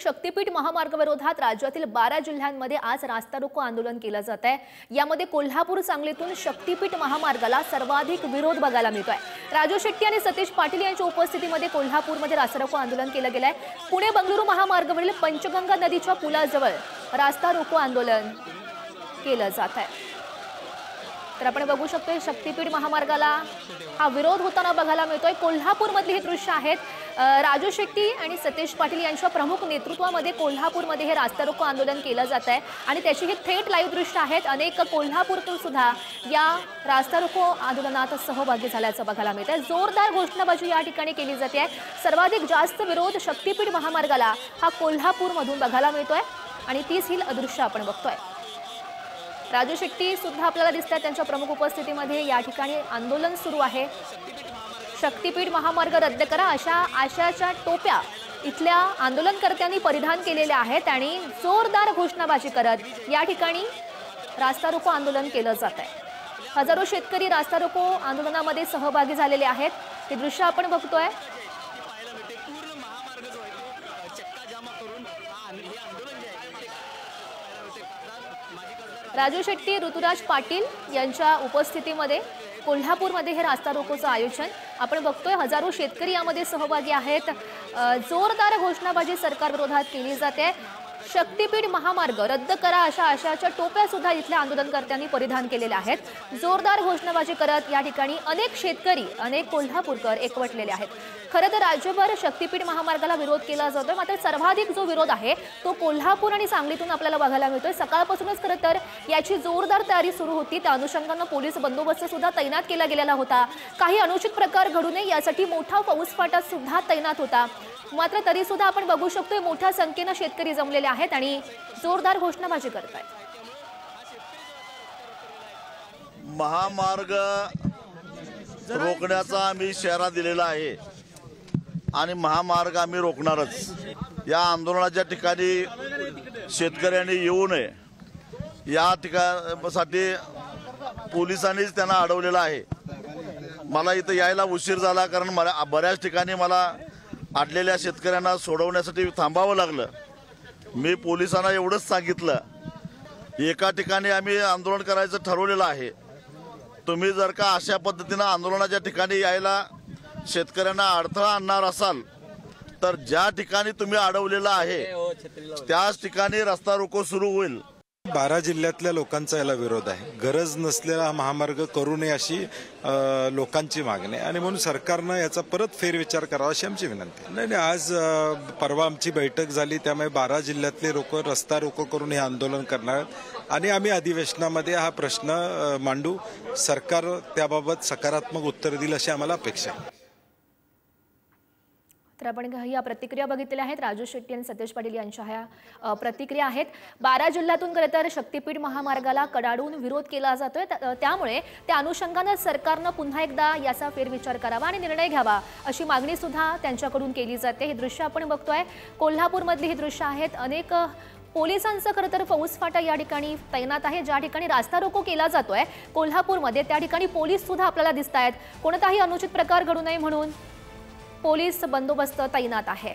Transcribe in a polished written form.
शक्तीपीठ महामार्गाविरोधात राज्यातील 12 जिल्ह्यांमध्ये आज रास्ता रोको आंदोलन केलं जात आहे। यामध्ये कोल्हापूर सांगलीतून शक्तीपीठ महामार्गाला सर्वाधिक विरोध बघायला मिळतोय। राजू शेट्टी आणि सतीश पाटील यांच्या उपस्थितीमध्ये कोल्हापूरमध्ये रास्ता रोको आंदोलन केलं गेलंय। पुणे बंगळुरू महामार्गावरील पंचगंगा नदीच्या पुलाजवळ रास्ता रोको आंदोलन केलं जात आहे। तर आपण बघू शकतो शक्तीपीठ महामार्गाला हा विरोध होताना बघायला मिळतोय। कोल्हापूरमधली हे दृश्य आहेत। राजू शेट्टी आणि सतीश पाटील यांच्या प्रमुख नेतृत्वामध्ये कोल्हापूरमध्ये हे रास्ता रोको आंदोलन केलं जात आहे आणि त्याची ही थेट लाईव्ह दृश्य आहेत। अनेक कोल्हापूरतून सुद्धा या रास्ता रोको आंदोलनात सहभागी झाल्याचं बघायला मिळतंय। जोरदार घोषणाबाजी या ठिकाणी केली जाते। सर्वाधिक जास्त विरोध शक्तीपीठ महामार्गाला हा कोल्हापूरमधून बघायला मिळतोय आणि तीच ही दृश्य आपण बघतोय। राजू शेट्टी सुद्धा आपल्याला दिसतात त्यांच्या प्रमुख उपस्थितीमध्ये या ठिकाणी आंदोलन सुरू आहे। शक्तीपीठ महामार्ग रद्द करा अशा आशाच्या टोप्या इथल्या आंदोलनकर्त्यांनी परिधान केलेल्या आहेत आणि जोरदार घोषणाबाजी करत या ठिकाणी रास्ता रोको आंदोलन केलं जात आहे। हजारो शेतकरी रास्ता रोको आंदोलनामध्ये सहभागी झालेले आहेत। हे दृश्य आपण बघतोय। राजू शेट्टी ऋतुराज पाटील यांच्या उपस्थितीमध्ये कोल्हापूरमध्ये हे रास्ता रोकोचं आयोजन आपण बघतोय। हजारो शेतकरी यामध्ये सहभागी आहेत। जोरदार घोषणाबाजी सरकार विरोधात केली जाते। शक्तीपीठ महामार्ग रद्द करा अशा आशाच्या टोप्या सुद्धा इथल्या आंदोलनकर्त्यांनी परिधान केलेल्या आहेत। जोरदार घोषणाबाजी करत या ठिकाणी अनेक शेतकरी अनेक कोल्हापूरकर एकवटलेले आहेत। खरं तर राज्यभर शक्तीपीठ महामार्गाला विरोध केला जातोय, मात्र सर्वाधिक जो विरोध आहे तो कोल्हापूर आणि सांगलीतून आपल्याला बघायला मिळतोय। सकाळपासूनच खरं तर याची जोरदार तयारी सुरू होती। त्या अनुषंगाने पोलीस बंदोबस्त सुद्धा तैनात केला गेलेला होता। काही अनुचित प्रकार घडू नये यासाठी मोठा फौजफाटा सुद्धा तैनात होता। मात्र तरी सुद्धा आपण बघू शकतोय मोठ्या संख्येने शेतकरी जमलेले आहेत आणि जोरदार घोषणाबाजी करत आहेत। महामार्ग रोखण्याचा आम्ही इशारा दिलेला आहे आणि महामार्ग आम्ही रोखणारच। या आंदोलनाच्या ठिकाणी शेतकऱ्यांनी येऊ नये या ठिकाणासाठी पोलिसांनीच त्यांना अडवलेलं आहे। मला इथं यायला उशीर झाला कारण मला बऱ्याच ठिकाणी मला अडलेल्या शेतकऱ्यांना सोडवण्यासाठी थांबावं लागलं। मी पोलिसांना एवढंच सांगितलं, एका ठिकाणी आम्ही आंदोलन करायचं ठरवलेलं आहे। तुम्ही जर का अशा पद्धतीनं आंदोलनाच्या ठिकाणी यायला शेतकऱ्यांना अडथळा आणणार असाल तर ज्या ठिकाणी तुम्ही अडवलेलं आहे त्याच ठिकाणी रस्ता रोको सुरू होईल। 12 जिल्ह्यातल्या लोकांचा याला विरोध आहे। गरज नसलेला महामार्ग करू नये अशी लोकांची मागणी आहे आणि म्हणून सरकारनं याचा परत फेरविचार करावा अशी आमची विनंती आहे। नाही, आज परवा आमची बैठक झाली, त्यामुळे 12 जिल्ह्यातले लोक रस्ता रोको करून हे आंदोलन करणार आणि आम्ही अधिवेशनामध्ये हा प्रश्न मांडू। सरकार त्याबाबत सकारात्मक उत्तर देईल अशी आम्हाला अपेक्षा आहे। तर आपण या प्रतिक्रिया बघितलेल्या आहेत। राजू शेट्टी आणि सतीश पाटील यांच्या ह्या प्रतिक्रिया आहेत। 12 जिल्ह्यातून खरं तर शक्तीपीठ महामार्गाला कडाडून विरोध केला जातोय, त्यामुळे त्या अनुषंगाने सरकारनं पुन्हा एकदा याचा फेरविचार करावा आणि निर्णय घ्यावा अशी मागणी सुद्धा त्यांच्याकडून केली जाते। हे दृश्य आपण बघतोय। कोल्हापूरमधली ही दृश्य आहेत। अनेक पोलिसांचं खरं तर फौजफाटा या ठिकाणी तैनात आहे। ज्या ठिकाणी रास्ता रोको केला जातोय कोल्हापूरमध्ये त्या ठिकाणी पोलीस सुद्धा आपल्याला दिसत आहेत। कोणताही अनुचित प्रकार घडू नये म्हणून पोलीस बंदोबस्त तैनात आहे।